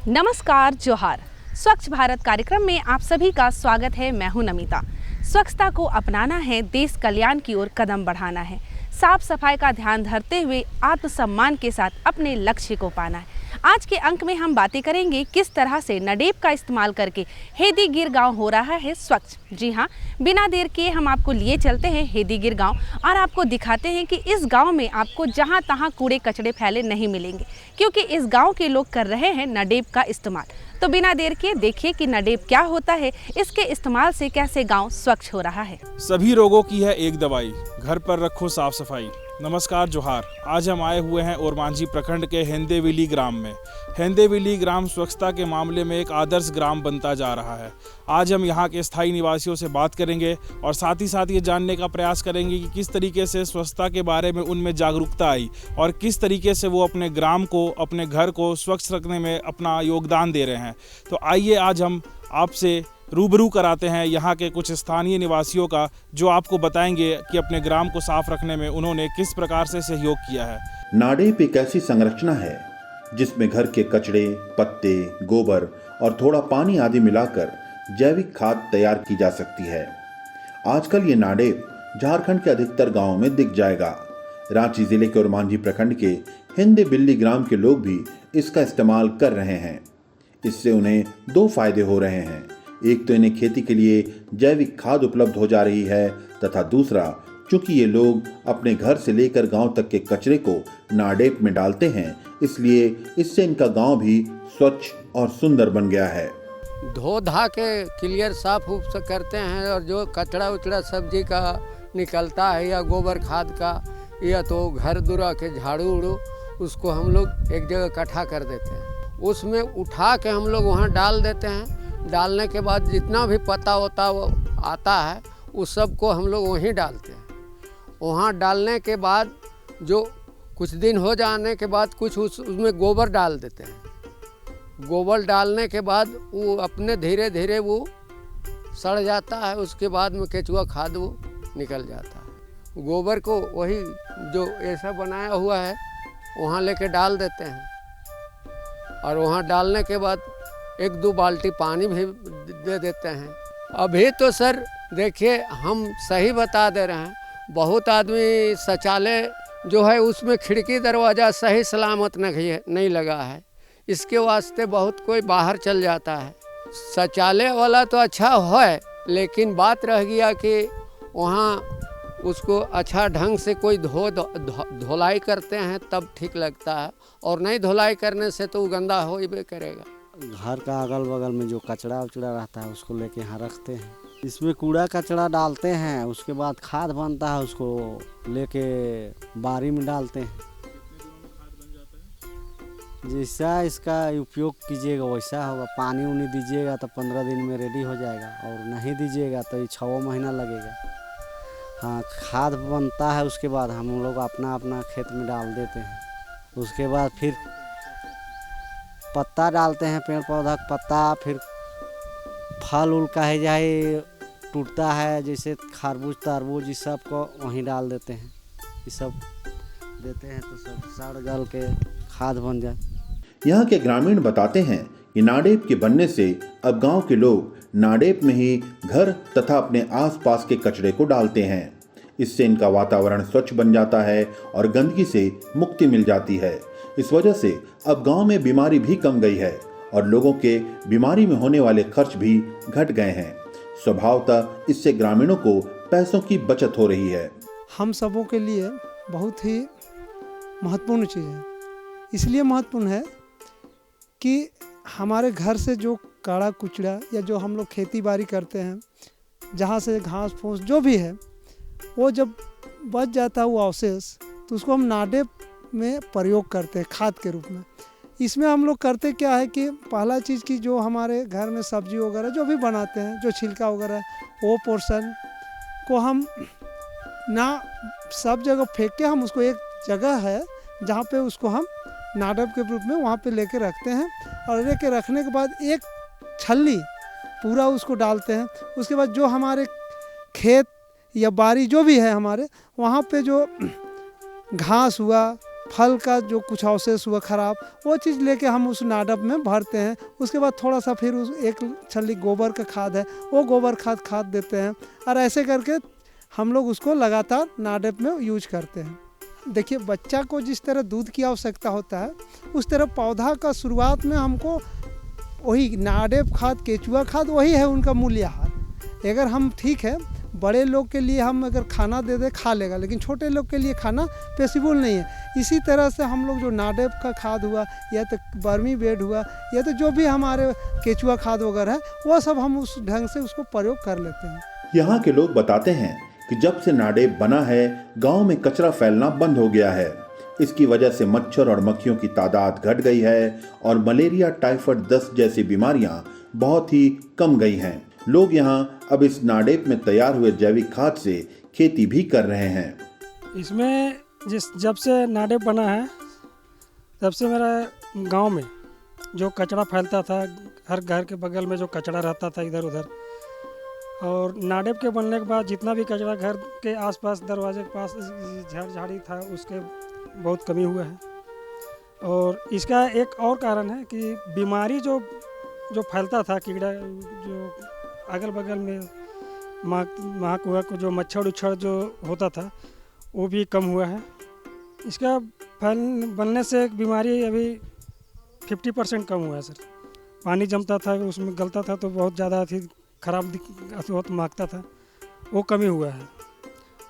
नमस्कार, जोहार। स्वच्छ भारत कार्यक्रम में आप सभी का स्वागत है। मैं हूं नमिता। स्वच्छता को अपनाना है, देश कल्याण की ओर कदम बढ़ाना है, साफ सफाई का ध्यान धरते हुए आत्मसम्मान के साथ अपने लक्ष्य को पाना है। आज के अंक में हम बातें करेंगे किस तरह से नाडेप का इस्तेमाल करके हेदीगिर गांव हो रहा है स्वच्छ। जी हाँ, बिना देर किए हम आपको लिए चलते हैं हेदीगिर गांव और आपको दिखाते हैं कि इस गांव में आपको जहां तहां कूड़े कचड़े फैले नहीं मिलेंगे, क्योंकि इस गांव के लोग कर रहे हैं नाडेप का इस्तेमाल। तो बिना देर के देखिए कि नाडेप क्या होता है, इसके इस्तेमाल से कैसे गांव स्वच्छ हो रहा है। सभी रोगों की है एक दवाई, घर पर रखो साफ सफाई। नमस्कार, जोहार। आज हम आए हुए हैं ओरमांझी प्रखंड के हेंदेविली ग्राम में। हेंदेविली ग्राम स्वच्छता के मामले में एक आदर्श ग्राम बनता जा रहा है। आज हम यहाँ के स्थायी निवासियों से बात करेंगे और साथ ही साथ ये जानने का प्रयास करेंगे कि किस तरीके से स्वच्छता के बारे में उनमें जागरूकता आई और किस तरीके से वो अपने ग्राम को, अपने घर को स्वच्छ रखने में अपना योगदान दे रहे हैं। तो आइए आज हम आपसे रूबरू कराते हैं यहाँ के कुछ स्थानीय निवासियों का, जो आपको बताएंगे कि अपने ग्राम को साफ रखने में उन्होंने किस प्रकार से सहयोग किया है। नाडेप एक ऐसी संरचना है जिसमें घर के कचड़े, पत्ते, गोबर और थोड़ा पानी आदि मिलाकर जैविक खाद तैयार की जा सकती है। आजकल ये नाडेप झारखंड के अधिकतर गांवों में दिख जाएगा। रांची जिले के ओरमांझी प्रखंड के हेंदेबिल्ली ग्राम के लोग भी इसका इस्तेमाल कर रहे हैं। इससे उन्हें दो फायदे हो रहे हैं। एक तो इन्हें खेती के लिए जैविक खाद उपलब्ध हो जा रही है, तथा दूसरा, चूंकि ये लोग अपने घर से लेकर गांव तक के कचरे को नाडेप में डालते हैं, इसलिए इससे इनका गांव भी स्वच्छ और सुंदर बन गया है। धो धा के क्लियर साफ उफ से करते हैं, और जो कचड़ा उचड़ा सब्जी का निकलता है या गोबर खाद का या तो घर दुरा के झाड़ू उड़ू, उसको हम लोग एक जगह इकट्ठा कर देते हैं। उसमें उठा के हम लोग वहाँ डाल देते हैं। डालने के बाद जितना भी पत्ता होता वो आता है, उस सब को हम लोग वहीं डालते हैं। वहाँ डालने के बाद जो कुछ दिन हो जाने के बाद कुछ उसमें गोबर डाल देते हैं। गोबर डालने के बाद वो अपने धीरे धीरे वो सड़ जाता है। उसके बाद में केचुआ खाद वो निकल जाता है। गोबर को वही जो ऐसा बनाया हुआ है वहाँ लेके डाल देते हैं, और वहाँ डालने के बाद एक दो बाल्टी पानी भी दे देते हैं। अभी तो सर देखिए, हम सही बता दे रहे हैं, बहुत आदमी शौचालय जो है उसमें खिड़की दरवाज़ा सही सलामत नहीं लगा है। इसके वास्ते बहुत कोई बाहर चल जाता है। शौचालय वाला तो अच्छा है, लेकिन बात रह गया कि वहाँ उसको अच्छा ढंग से कोई धुलाई करते हैं तब ठीक लगता है, और नहीं धुलाई करने से तो गंदा हो ही करेगा। घर का अगल बगल में जो कचड़ा उचड़ा रहता है उसको लेके यहाँ रखते हैं। इसमें कूड़ा कचड़ा डालते हैं, उसके बाद खाद बनता है, उसको लेके बारी में डालते हैं। जैसा इसका उपयोग कीजिएगा वैसा होगा। पानी उनी दीजिएगा तो 15 दिन में रेडी हो जाएगा, और नहीं दीजिएगा तो 6 महीना लगेगा। हाँ, खाद बनता है, उसके बाद हम लोग अपना अपना खेत में डाल देते हैं। उसके बाद फिर पत्ता डालते हैं, पेड़ पौधा का पत्ता, फिर फल उल कहे जाए टूटता है, जैसे खरबूज तरबूज, इस सब को वहीं डाल देते हैं। ये सब देते हैं तो सब सड़ गल के खाद बन जाए। यहाँ के ग्रामीण बताते हैं कि नाडेप के बनने से अब गांव के लोग नाडेप में ही घर तथा अपने आसपास के कचरे को डालते हैं। इससे इनका वातावरण स्वच्छ बन जाता है और गंदगी से मुक्ति मिल जाती है। इस वजह से अब गांव में बीमारी भी कम गई है और लोगों के बीमारी में होने वाले खर्च भी घट गए हैं। स्वभावतः इससे ग्रामीणों को पैसों की बचत हो रही है। हम सबों के लिए बहुत ही महत्वपूर्ण चीज़ है। इसलिए महत्वपूर्ण है कि हमारे घर से जो काड़ा कुचड़ा या जो हम लोग खेती बाड़ी करते हैं, जहाँ से घास फूस जो भी है, वो जब बच जाता है वो अवशेष, तो उसको हम नाडेप में प्रयोग करते हैं खाद के रूप में। इसमें हम लोग करते क्या है कि पहला चीज़ की जो हमारे घर में सब्जी वगैरह जो भी बनाते हैं, जो छिलका वगैरह, वो पोर्शन को हम ना सब जगह फेंक के, हम उसको एक जगह है जहाँ पे उसको हम नाडेप के रूप में वहाँ पे लेके रखते हैं। और लेके रखने के बाद एक छल्ली पूरा उसको डालते हैं। उसके बाद जो हमारे खेत या बाड़ी जो भी है हमारे, वहाँ पे जो घास हुआ, फल का जो कुछ अवशेष हुआ ख़राब, वो चीज़ लेके हम उस नाडप में भरते हैं। उसके बाद थोड़ा सा फिर उस एक छल्ली गोबर का खाद है, वो गोबर खाद देते हैं, और ऐसे करके हम लोग उसको लगातार नाडप में यूज करते हैं। देखिए, बच्चा को जिस तरह दूध की आवश्यकता होता है, उस तरह पौधा का शुरुआत में हमको वही नाडेप खाद, केचुआ खाद, वही है उनका मूल्य आहार। अगर हम ठीक है, बड़े लोग के लिए हम अगर खाना दे दे खा लेगा, लेकिन छोटे लोग के लिए खाना पॉसिबल नहीं है। इसी तरह से हम लोग जो नाडेप का खाद हुआ, या तो बर्मी बेड हुआ, या तो जो भी हमारे केचुआ खाद वगैरह है, वो सब हम उस ढंग से उसको प्रयोग कर लेते हैं। यहाँ के लोग बताते हैं कि जब से नाडेप बना है, गांव में कचरा फैलना बंद हो गया है। इसकी वजह से मच्छर और मक्खियों की तादाद घट गई है और मलेरिया, टाइफाइड, दस्त जैसी बीमारियां बहुत ही कम गई हैं। लोग यहाँ अब इस नाडेप में तैयार हुए जैविक खाद से खेती भी कर रहे हैं। इसमें जब से नाडेप बना है, तब से मेरा गांव में जो कचरा फैलता था, हर घर के बगल में जो कचरा रहता था इधर उधर, और नाडेप के बनने के बाद जितना भी कचरा घर के आसपास, दरवाजे के पास झाड़ी था, उसके बहुत कमी हुआ है। और इसका एक और कारण है कि बीमारी जो फैलता था, कीड़ा जो अगल बगल में महक हुआ को जो मच्छर उच्छर जो होता था, वो भी कम हुआ है। इसका बनने से बीमारी अभी 50% कम हुआ है सर। पानी जमता था, उसमें गलता था तो बहुत ज़्यादा थी, खराब बहुत महकता था, वो कमी हुआ है।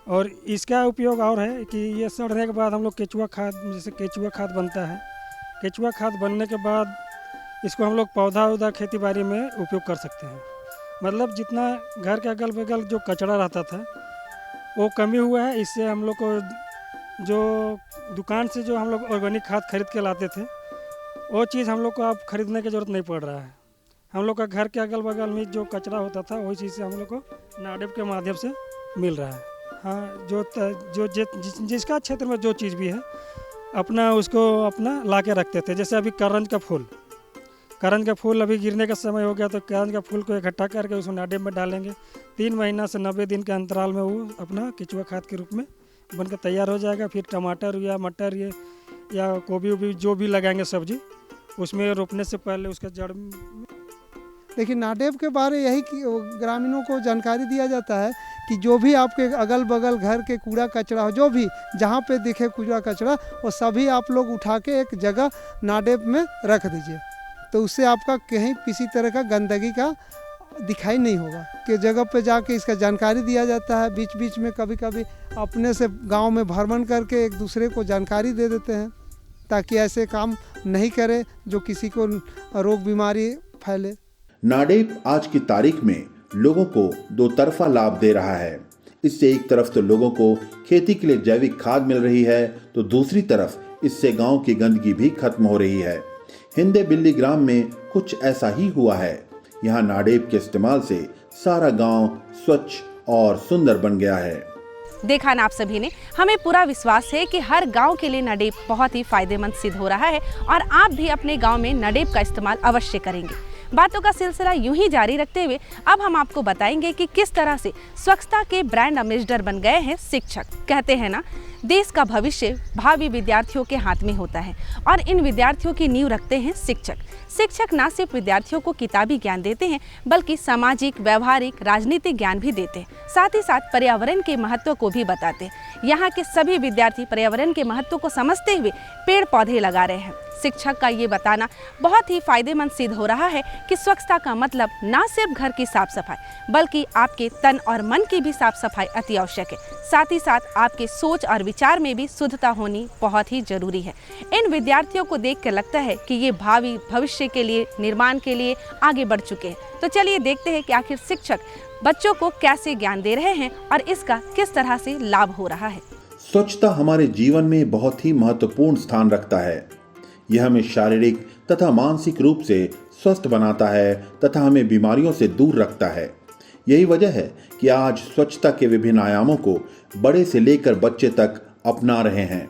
और इसका उपयोग और है कि ये सड़ने के बाद हम लोग केचुआ खाद, जैसे केचुआ खाद बनता है, केचुआ खाद बनने के बाद इसको हम लोग पौधा खेती बाड़ी में उपयोग कर सकते हैं। मतलब जितना घर के अगल बगल जो कचरा रहता था, वो कमी हुआ है। इससे हम लोग को जो दुकान से जो हम लोग ऑर्गेनिक खाद खरीद के लाते थे, वो चीज़ हम लोग को अब खरीदने की ज़रूरत नहीं पड़ रहा है। हम लोग का घर के अगल बगल में जो कचरा होता था, वही चीज़ से हम लोग को नाडेप के माध्यम से मिल रहा है। हाँ, जिसका क्षेत्र में जो चीज़ भी है, अपना उसको अपना ला के रखते थे। जैसे अभी करंज का फूल अभी गिरने का समय हो गया, तो करंज का फूल को इकट्ठा करके उसको नाडेप में डालेंगे। 3 महीना से 90 दिन के अंतराल में वो अपना केचुआ खाद के रूप में बनकर तैयार हो जाएगा। फिर टमाटर या मटर या गोभी जो भी लगाएंगे सब्जी, उसमें रोपने से पहले उसका जड़। देखिए, नाडेप के बारे यही कि ग्रामीणों को जानकारी दिया जाता है कि जो भी आपके अगल बगल घर के कूड़ा कचरा हो, जो भी जहाँ पे दिखे कूड़ा कचरा, वो सभी आप लोग उठा के एक जगह नाडेप में रख दीजिए। तो उससे आपका कहीं किसी तरह का गंदगी का दिखाई नहीं होगा। कि जगह पे जाके इसका जानकारी दिया जाता है। बीच बीच में कभी कभी अपने से गांव में भ्रमण करके एक दूसरे को जानकारी दे देते हैं, ताकि ऐसे काम नहीं करे जो किसी को रोग बीमारी फैले। नाडेप आज की तारीख में लोगों को दो तरफा लाभ दे रहा है। इससे एक तरफ तो लोगों को खेती के लिए जैविक खाद मिल रही है, तो दूसरी तरफ इससे गांव की गंदगी भी खत्म हो रही है। हिंदे बिल्ली ग्राम में कुछ ऐसा ही हुआ है। यहाँ नाडेप के इस्तेमाल से सारा गांव स्वच्छ और सुंदर बन गया है। देखा ना आप सभी ने, हमें पूरा विश्वास है कि हर गांव के लिए नाडेप बहुत ही फायदेमंद सिद्ध हो रहा है, और आप भी अपने गांव में नाडेप का इस्तेमाल अवश्य करेंगे। बातों का सिलसिला यूं ही जारी रखते हुए अब हम आपको बताएंगे कि किस तरह से स्वच्छता के ब्रांड एम्बेसडर बन गए हैं शिक्षक। कहते हैं ना, देश का भविष्य भावी विद्यार्थियों के हाथ में होता है, और इन विद्यार्थियों की नींव रखते हैं शिक्षक। शिक्षक न सिर्फ विद्यार्थियों को किताबी ज्ञान देते हैं, बल्कि सामाजिक, व्यवहारिक, राजनीतिक ज्ञान भी देते हैं। साथ ही साथ पर्यावरण के महत्व को भी बताते हैं। यहाँ के सभी विद्यार्थी पर्यावरण के महत्व को समझते हुए पेड़ पौधे लगा रहे हैं। शिक्षक का ये बताना बहुत ही फायदेमंद सिद्ध हो रहा है कि स्वच्छता का मतलब न सिर्फ घर की साफ सफाई, बल्कि आपके तन और मन की भी साफ सफाई अति आवश्यक है। साथ ही साथ आपके सोच और विचार में भी शुद्धता होनी बहुत ही जरूरी है। इन विद्यार्थियों को देख कर लगता है कि ये भावी भविष्य के लिए, निर्माण के लिए आगे बढ़ चुके हैं। तो चलिए देखते हैं कि आखिर शिक्षक बच्चों को कैसे ज्ञान दे रहे हैं और इसका किस तरह से लाभ हो रहा है। स्वच्छता हमारे जीवन में बहुत ही महत्वपूर्ण स्थान रखता है। यह हमें शारीरिक तथा मानसिक रूप से स्वस्थ बनाता है तथा हमें बीमारियों से दूर रखता है। यही वजह है कि आज स्वच्छता के विभिन्न आयामों को बड़े से लेकर बच्चे तक अपना रहे हैं।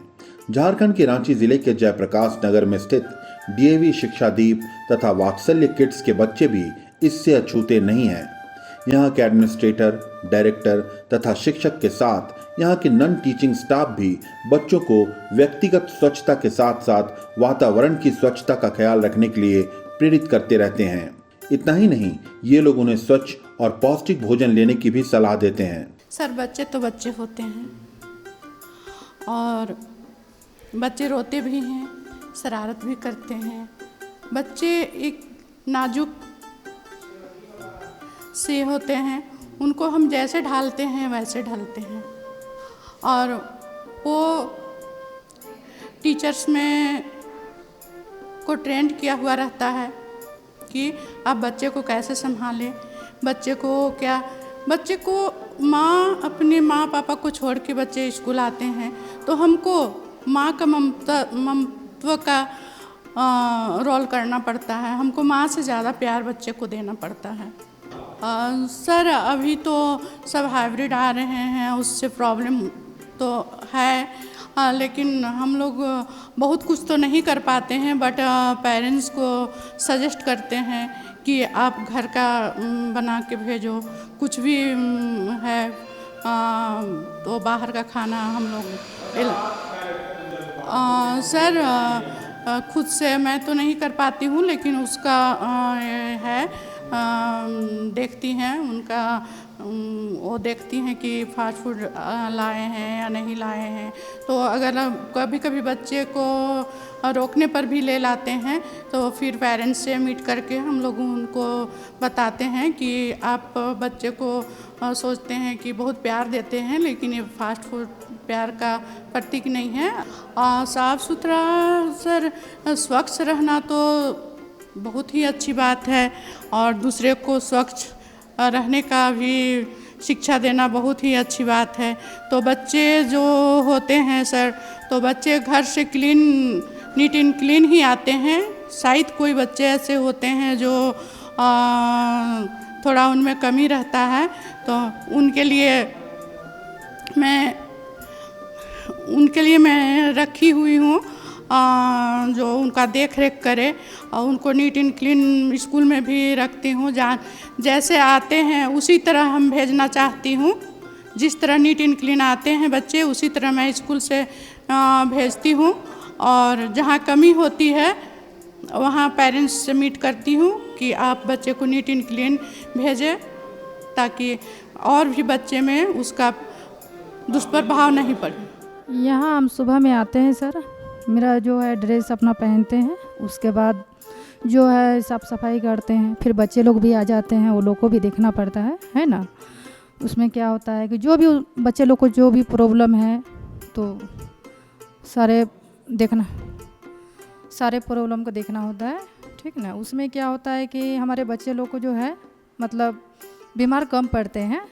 झारखंड के रांची जिले के जयप्रकाश नगर में स्थित डीएवी शिक्षादीप तथा वात्सल्य किड्स के बच्चे भी इससे अछूते नहीं हैं। यहाँ के एडमिनिस्ट्रेटर, डायरेक्टर तथा शिक्षक के साथ यहाँ के नॉन टीचिंग स्टाफ भी बच्चों को व्यक्तिगत स्वच्छता के साथ साथ वातावरण की स्वच्छता का ख्याल रखने के लिए प्रेरित करते रहते हैं। इतना ही नहीं, ये लोग उन्हें स्वच्छ और पौष्टिक भोजन लेने की भी सलाह देते हैं। सर बच्चे तो बच्चे होते हैं और बच्चे रोते भी हैं, शरारत भी करते हैं। बच्चे एक नाजुक से होते हैं, उनको हम जैसे ढालते हैं वैसे ढलते हैं। और वो टीचर्स में को ट्रेंड किया हुआ रहता है कि आप बच्चे को कैसे संभालें, बच्चे को अपने माँ पापा को छोड़ के बच्चे स्कूल आते हैं तो हमको माँ का ममत्व का रोल करना पड़ता है। हमको माँ से ज़्यादा प्यार बच्चे को देना पड़ता है। सर अभी तो सब हाइब्रिड आ रहे हैं, उससे प्रॉब्लम तो है, लेकिन हम लोग बहुत कुछ तो नहीं कर पाते हैं, बट पेरेंट्स को सजेस्ट करते हैं कि आप घर का बना के भेजो, कुछ भी है तो बाहर का खाना हम लोग सर खुद से मैं तो नहीं कर पाती हूँ, लेकिन उसका है देखती हैं उनका, वो देखती हैं कि फास्ट फूड लाए हैं या नहीं लाए हैं। तो अगर कभी कभी बच्चे को रोकने पर भी ले लाते हैं तो फिर पेरेंट्स से मीट करके हम लोग उनको बताते हैं कि आप बच्चे को सोचते हैं कि बहुत प्यार देते हैं, लेकिन ये फास्ट फूड प्यार का प्रतीक नहीं है। साफ़ सुथरा सर स्वच्छ रहना तो बहुत ही अच्छी बात है और दूसरे को स्वच्छ रहने का भी शिक्षा देना बहुत ही अच्छी बात है। तो बच्चे जो होते हैं सर, तो बच्चे घर से नीट एंड क्लीन ही आते हैं। शायद कोई बच्चे ऐसे होते हैं जो थोड़ा उनमें कमी रहता है, तो उनके लिए मैं रखी हुई हूँ जो उनका देख रेख करे, और उनको नीट एंड क्लीन स्कूल में भी रखती हूँ। जैसे आते हैं उसी तरह हम भेजना चाहती हूँ, जिस तरह नीट एंड क्लीन आते हैं बच्चे उसी तरह मैं स्कूल से भेजती हूँ। और जहाँ कमी होती है वहाँ पेरेंट्स से मीट करती हूँ कि आप बच्चे को नीट एंड क्लीन भेजें, ताकि और भी बच्चे में उसका दुष्प्रभाव नहीं पड़े। यहाँ हम सुबह में आते हैं सर, मेरा जो है ड्रेस अपना पहनते हैं, उसके बाद जो है साफ़ सफाई करते हैं। फिर बच्चे लोग भी आ जाते हैं, वो लोग को भी देखना पड़ता है ना। उसमें क्या होता है कि जो भी बच्चे लोग को जो भी प्रॉब्लम है तो सारे प्रॉब्लम को देखना होता है, ठीक ना। उसमें क्या होता है कि हमारे बच्चे लोग को जो है मतलब बीमार कम पड़ते हैं,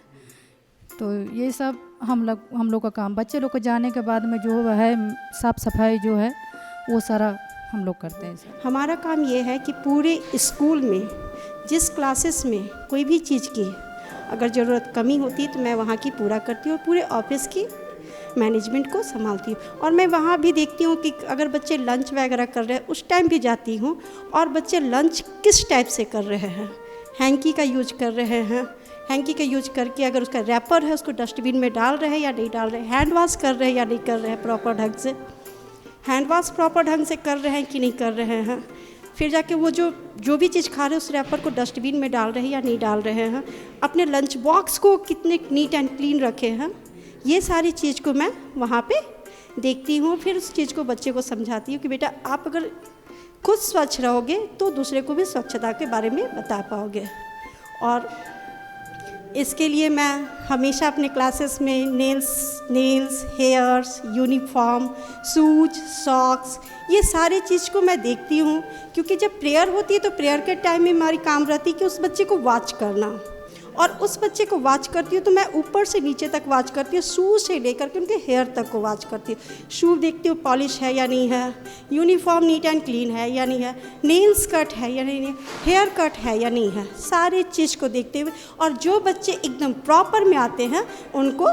तो ये सब हम लोग का काम। बच्चे लोग को जाने के बाद में जो है साफ़ सफाई जो है वो सारा हम लोग करते हैं सर। हमारा काम ये है कि पूरे स्कूल में जिस क्लासेस में कोई भी चीज़ की अगर ज़रूरत कमी होती है तो मैं वहाँ की पूरा करती हूँ, पूरे ऑफिस की मैनेजमेंट को संभालती हूँ। और मैं वहाँ भी देखती हूँ कि अगर बच्चे लंच वगैरह कर रहे हैं उस टाइम भी जाती हूँ, और बच्चे लंच किस टाइप से कर रहे हैं, हैंकी का यूज कर रहे हैं, हैंकी का यूज करके अगर उसका रैपर है उसको डस्टबिन में डाल रहे हैं या नहीं डाल रहे हैं, हैंड वॉश कर रहे हैं या नहीं कर रहे हैं प्रॉपर ढंग से, हैंड वॉश प्रॉपर ढंग से कर रहे हैं कि नहीं कर रहे हैं। फिर जाके वो जो भी चीज़ खा रहे हैं उस रैपर को डस्टबिन में डाल रहे हैं या नहीं डाल रहे हैं, अपने लंच बॉक्स को कितने नीट एंड क्लीन रखे हैं, ये सारी चीज़ को मैं वहाँ पे देखती हूँ। फिर उस चीज़ को बच्चे को समझाती हूँ कि बेटा आप अगर खुद स्वच्छ रहोगे तो दूसरे को भी स्वच्छता के बारे में बता पाओगे। और इसके लिए मैं हमेशा अपने क्लासेस में nails, hairs, uniform, shoes, socks, ये सारी चीज़ को मैं देखती हूँ, क्योंकि जब प्रेयर होती है तो प्रेयर के टाइम में हमारी काम रहती है कि उस बच्चे को वॉच करना, और उस बच्चे को वॉच करती हूँ तो मैं ऊपर से नीचे तक वॉच करती हूँ, शू से लेकर के उनके हेयर तक को वॉच करती हूँ। शू देखती हूँ पॉलिश है या नहीं है, यूनिफॉर्म नीट एंड क्लीन है या नहीं है, नेल्स कट है या नहीं है, हेयर कट है या नहीं है, सारी चीज़ को देखते हुए। और जो बच्चे एकदम प्रॉपर में आते हैं उनको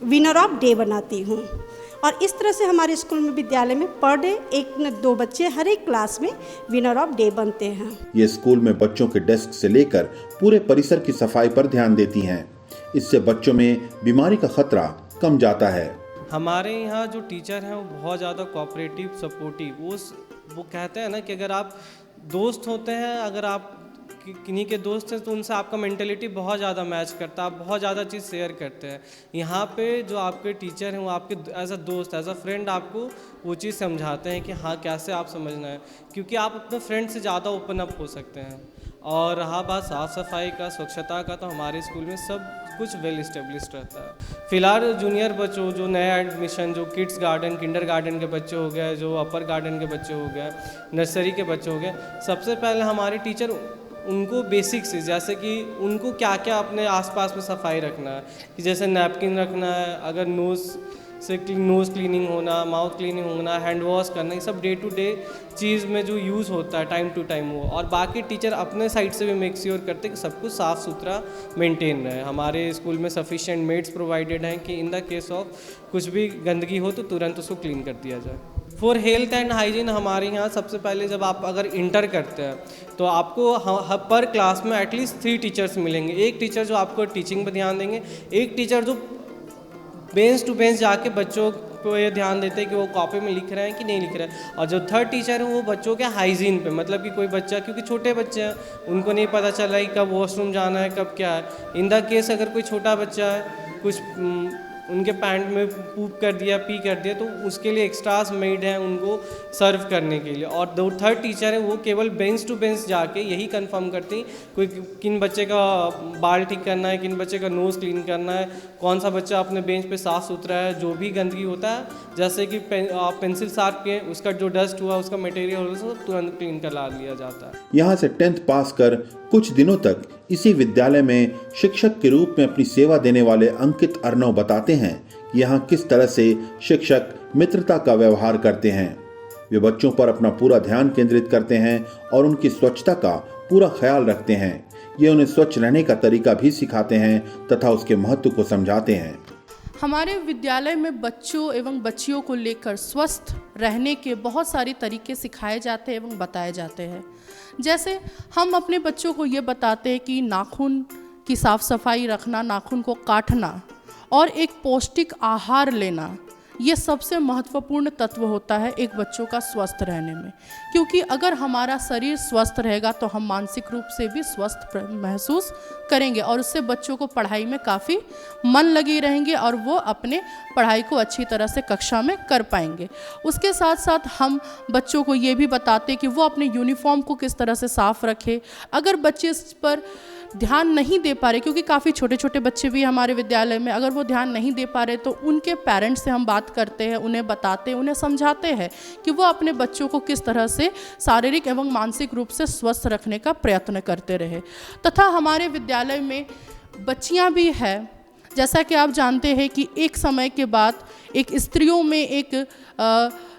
विनर ऑफ डे बनाती हूँ। और इस तरह से हमारे स्कूल में, विद्यालय में पर डे 1 न 2 बच्चे हर एक क्लास में विनर ऑफ डे बनते हैं। ये स्कूल में बच्चों के डेस्क से लेकर पूरे परिसर की सफाई पर ध्यान देती हैं। इससे बच्चों में बीमारी का खतरा कम जाता है। हमारे यहाँ जो टीचर हैं वो बहुत ज़्यादा कोऑपरेटिव, सपोर्टिव, वो कहते हैं ना कि अगर आप दोस्त होते हैं, अगर आप किन्हीं के दोस्त हैं तो उनसे आपका मेंटेलिटी बहुत ज़्यादा मैच करता है, आप बहुत ज़्यादा चीज़ शेयर करते हैं। यहाँ पे जो आपके टीचर हैं वो आपके एज अ दोस्त, एज अ फ्रेंड आपको वो चीज़ समझाते हैं कि हाँ कैसे आप समझना है, क्योंकि आप अपने फ्रेंड से ज़्यादा ओपन अप हो सकते हैं। और रहा बात साफ़ सफाई का, स्वच्छता का, तो हमारे स्कूल में सब कुछ वेल इस्टेब्लिश्ड रहता है। फ़िलहाल जूनियर बच्चों, जो नया एडमिशन, जो किड्स गार्डन, किंडर गार्डन के बच्चे हो गए, जो अपर गार्डन के बच्चे हो गए, नर्सरी के बच्चे हो गए, सबसे पहले हमारे टीचर उनको बेसिक्स, जैसे कि उनको क्या क्या अपने आसपास में सफाई रखना है, कि जैसे नैपकिन रखना है, अगर नोज़ क्लीनिंग होना, माउथ क्लीनिंग होना, हैंड वॉश करना, ये सब डे टू डे चीज़ में जो यूज़ होता है टाइम टू टाइम वो। और बाकी टीचर अपने साइड से भी मेक श्योर करते हैं कि सब कुछ साफ़ सुथरा मेंटेन रहे। हमारे स्कूल में सफिशिएंट मेड्स प्रोवाइडेड हैं कि इन द केस ऑफ कुछ भी गंदगी हो तो तुरंत उसको क्लीन कर दिया जाए। फॉर हेल्थ एंड हाइजीन हमारे यहाँ सबसे पहले जब आप अगर इंटर करते हैं तो आपको पर क्लास में एटलीस्ट 3 टीचर्स मिलेंगे। एक टीचर जो आपको टीचिंग पर ध्यान देंगे, एक टीचर जो बेंच टू बेंच जाके बच्चों को ये ध्यान देते हैं कि वो कॉपी में लिख रहे हैं कि नहीं लिख रहे हैं, और जो थर्ड टीचर है वो बच्चों के हाइजीन पे, मतलब कि कोई बच्चा, क्योंकि छोटे बच्चे हैं उनको नहीं पता चल रहा है कि कब वॉशरूम जाना है, कब क्या है। इन द केस अगर कोई छोटा बच्चा है, कुछ उनके पैंट में पूप कर दिया, पी कर दिया, तो उसके लिए एक्स्ट्रास मेड हैं उनको सर्व करने के लिए। और दो थर्ड टीचर हैं वो केवल बेंच टू बेंच जाके यही कंफर्म करती हैं कोई किन बच्चे का बाल ठीक करना है, किन बच्चे का नोज़ क्लीन करना है, कौन सा बच्चा अपने बेंच पे साफ़ सुथरा है, जो भी गंदगी होता है, जैसे कि आप पेंसिल शार्प किए, उसका जो डस्ट हुआ, उसका मटेरियल हो, तुरंत क्लीन करा लिया जाता है। यहाँ से 10th पास कर कुछ दिनों तक इसी विद्यालय में शिक्षक के रूप में अपनी सेवा देने वाले अंकित अर्णव बताते हैं कि यहाँ किस तरह से शिक्षक मित्रता का व्यवहार करते हैं। वे बच्चों पर अपना पूरा ध्यान केंद्रित करते हैं और उनकी स्वच्छता का पूरा ख्याल रखते हैं। ये उन्हें स्वच्छ रहने का तरीका भी सिखाते हैं तथा उसके महत्व को समझाते हैं। हमारे विद्यालय में बच्चों एवं बच्चियों को लेकर स्वस्थ रहने के बहुत सारे तरीके सिखाए जाते हैं एवं बताए जाते हैं। जैसे हम अपने बच्चों को ये बताते हैं कि नाखून की साफ़ सफाई रखना, नाखून को काटना और एक पौष्टिक आहार लेना, ये सबसे महत्वपूर्ण तत्व होता है एक बच्चों का स्वस्थ रहने में। क्योंकि अगर हमारा शरीर स्वस्थ रहेगा तो हम मानसिक रूप से भी स्वस्थ महसूस करेंगे और उससे बच्चों को पढ़ाई में काफ़ी मन लगी रहेंगे और वो अपने पढ़ाई को अच्छी तरह से कक्षा में कर पाएंगे। उसके साथ साथ हम बच्चों को ये भी बताते कि वो अपने यूनिफॉर्म को किस तरह से साफ़ रखे। अगर बच्चे इस पर ध्यान नहीं दे पा रहे, क्योंकि काफ़ी छोटे छोटे बच्चे भी हमारे विद्यालय में, अगर वो ध्यान नहीं दे पा रहे तो उनके पेरेंट्स से हम बात करते हैं, उन्हें बताते हैं, उन्हें समझाते हैं कि वो अपने बच्चों को किस तरह से शारीरिक एवं मानसिक रूप से स्वस्थ रखने का प्रयत्न करते रहे। तथा हमारे विद्यालय में बच्चियां भी है। जैसा कि आप जानते हैं कि एक समय के बाद एक स्त्रियों में एक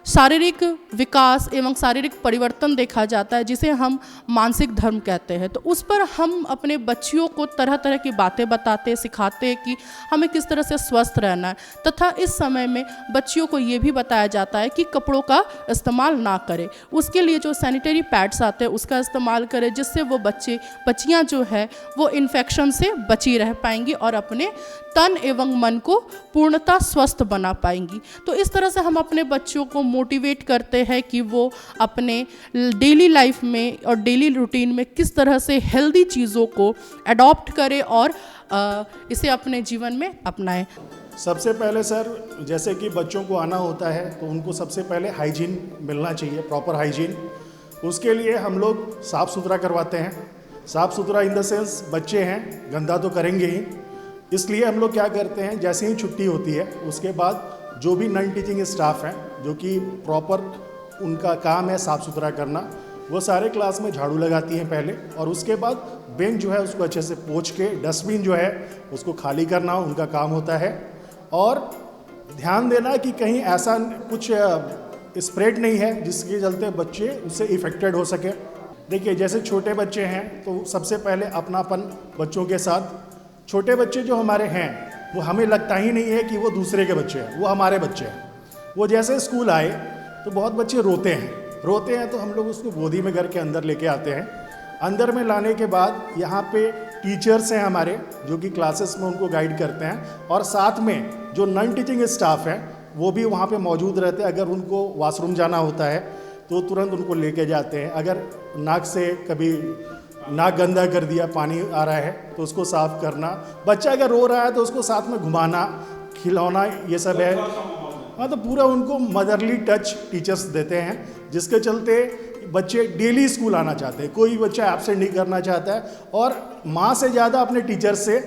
शारीरिक विकास एवं शारीरिक परिवर्तन देखा जाता है, जिसे हम मानसिक धर्म कहते हैं। तो उस पर हम अपने बच्चियों को तरह तरह की बातें बताते, सिखाते हैं कि हमें किस तरह से स्वस्थ रहना है। तथा इस समय में बच्चियों को ये भी बताया जाता है कि कपड़ों का इस्तेमाल ना करें, उसके लिए जो सैनिटरी पैड्स आते हैं उसका इस्तेमाल करें, जिससे वो बच्चियाँ जो है वो इन्फेक्शन से बची रह पाएंगी और अपने तन एवं मन को पूर्णतः स्वस्थ बना पाएंगी। तो इस तरह से हम अपने बच्चों को मोटिवेट करते हैं कि वो अपने डेली लाइफ में और डेली रूटीन में किस तरह से हेल्दी चीज़ों को अडॉप्ट करें और इसे अपने जीवन में अपनाएं। सबसे पहले सर, जैसे कि बच्चों को आना होता है तो उनको सबसे पहले हाइजीन मिलना चाहिए, प्रॉपर हाइजीन। उसके लिए हम लोग साफ़ सुथरा करवाते हैं। साफ़ सुथरा इन द सेंस बच्चे हैं, गंदा तो करेंगे ही, इसलिए हम लोग क्या करते हैं, जैसे ही छुट्टी होती है उसके बाद जो भी नॉन टीचिंग स्टाफ हैं जो कि प्रॉपर उनका काम है साफ़ सुथरा करना, वो सारे क्लास में झाड़ू लगाती हैं पहले, और उसके बाद बेंच जो है उसको अच्छे से पोंछ के, डस्टबिन जो है उसको खाली करना उनका काम होता है। और ध्यान देना कि कहीं ऐसा कुछ स्प्रेड नहीं है जिसके चलते बच्चे उससे इफ़ेक्टेड हो सके। देखिए, जैसे छोटे बच्चे हैं तो सबसे पहले अपनापन बच्चों के साथ। छोटे बच्चे जो हमारे हैं वो हमें लगता ही नहीं है कि वो दूसरे के बच्चे हैं, वो हमारे बच्चे हैं। वो जैसे स्कूल आए तो बहुत बच्चे रोते हैं तो हम लोग उसको गोदी में घर के अंदर लेके आते हैं। अंदर में लाने के बाद यहाँ पे टीचर्स हैं हमारे जो कि क्लासेस में उनको गाइड करते हैं, और साथ में जो नॉन टीचिंग स्टाफ है वो भी वहाँ पे मौजूद रहते हैं। अगर उनको वॉशरूम जाना होता है तो तुरंत उनको लेके जाते हैं। अगर नाक से कभी नाक गंदा कर दिया, पानी आ रहा है तो उसको साफ़ करना, बच्चा अगर रो रहा है तो उसको साथ में घुमाना, खिलौना, ये सब है। हाँ, तो पूरा उनको मदरली टच टीचर्स देते हैं, जिसके चलते बच्चे डेली स्कूल आना चाहते हैं। कोई बच्चा एब्सेंट नहीं करना चाहता है, और माँ से ज़्यादा अपने टीचर से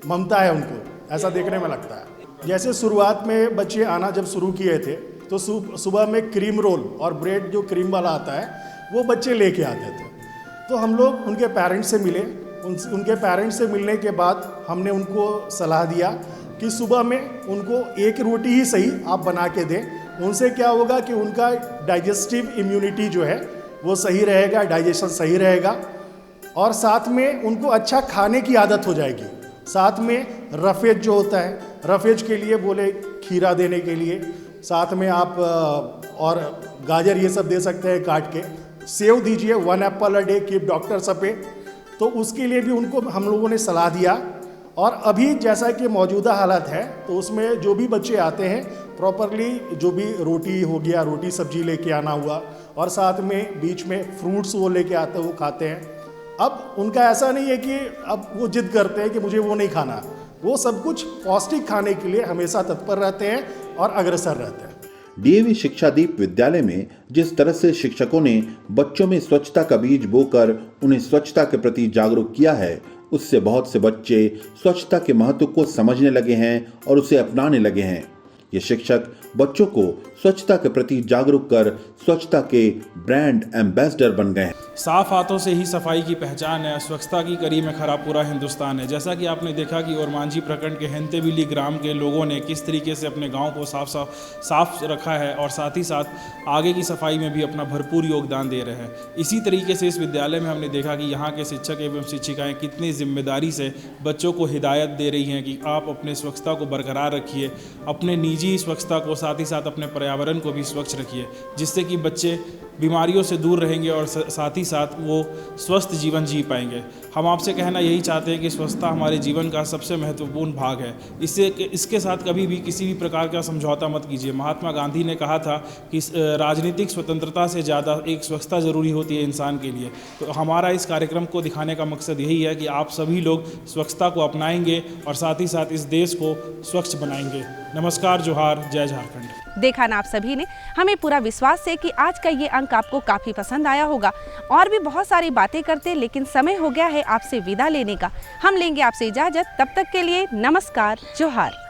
ममता है उनको, ऐसा देखने में लगता है। जैसे शुरुआत में बच्चे आना जब शुरू किए थे तो सुबह में क्रीम रोल और ब्रेड जो क्रीम वाला आता है वो बच्चे लेके आते थे। तो हम लोग उनके पेरेंट्स से मिले, उनके पेरेंट्स से मिलने के बाद हमने उनको सलाह दिया कि सुबह में उनको एक रोटी ही सही आप बना के दें। उनसे क्या होगा कि उनका डाइजेस्टिव इम्यूनिटी जो है वो सही रहेगा, डाइजेशन सही रहेगा, और साथ में उनको अच्छा खाने की आदत हो जाएगी। साथ में रफेज जो होता है, रफेज के लिए बोले खीरा देने के लिए, साथ में आप और गाजर ये सब दे सकते हैं काट के। सेव दीजिए, 1 apple a day keep doctor सपे, तो उसके लिए भी उनको हम लोगों ने सलाह दिया। और अभी जैसा कि मौजूदा हालत है तो उसमें जो भी बच्चे आते हैं प्रॉपरली जो भी रोटी हो गया, रोटी सब्जी लेके आना हुआ, और साथ में बीच में फ्रूट्स वो लेके आते हैं, वो खाते हैं। अब उनका ऐसा नहीं है कि अब वो जिद करते हैं कि मुझे वो नहीं खाना, वो सब कुछ पौष्टिक खाने के लिए हमेशा तत्पर रहते हैं और अग्रसर रहते हैं। डीएवी शिक्षादीप विद्यालय में जिस तरह से शिक्षकों ने बच्चों में स्वच्छता का बीज बोकर उन्हें स्वच्छता के प्रति जागरूक किया है, उससे बहुत से बच्चे स्वच्छता के महत्व को समझने लगे हैं और उसे अपनाने लगे हैं। ये शिक्षक बच्चों को स्वच्छता के प्रति जागरूक कर स्वच्छता के ब्रांड एम्बेसडर बन गए हैं। साफ हाथों से ही सफाई की पहचान है, स्वच्छता की कड़ी में खरा पूरा हिंदुस्तान है। जैसा कि आपने देखा कि ओरमांझी प्रखंड के हेंतेविली ग्राम के लोगों ने किस तरीके से अपने गांव को साफ रखा है और साथ ही साथ आगे की सफाई में भी अपना भरपूर योगदान दे रहे हैं। इसी तरीके से इस विद्यालय में हमने देखा कि यहाँ के शिक्षक एवं शिक्षिकाएँ कितनी जिम्मेदारी से बच्चों को हिदायत दे रही हैं कि आप अपने स्वच्छता को बरकरार रखिए, अपने निजी स्वच्छता को, साथ ही साथ अपने पर्यावरण को भी स्वच्छ रखिए, जिससे कि बच्चे बीमारियों से दूर रहेंगे और साथ ही साथ वो स्वस्थ जीवन जी पाएंगे। हम आपसे कहना यही चाहते हैं कि स्वच्छता हमारे जीवन का सबसे महत्वपूर्ण भाग है। इसके साथ कभी भी किसी भी प्रकार का समझौता मत कीजिए। महात्मा गांधी ने कहा था कि राजनीतिक स्वतंत्रता से ज़्यादा एक स्वच्छता ज़रूरी होती है इंसान के लिए। तो हमारा इस कार्यक्रम को दिखाने का मकसद यही है कि आप सभी लोग स्वच्छता को अपनाएंगे और साथ ही साथ इस देश को स्वच्छ बनाएंगे। नमस्कार, जोहार, जय झारखंड। देखा ना आप सभी ने, हमें पूरा विश्वास है कि आज का ये अंक आपको काफ़ी पसंद आया होगा। और भी बहुत सारी बातें करते, लेकिन समय हो गया है आपसे विदा लेने का। हम लेंगे आपसे इजाज़त, तब तक के लिए नमस्कार, जोहार।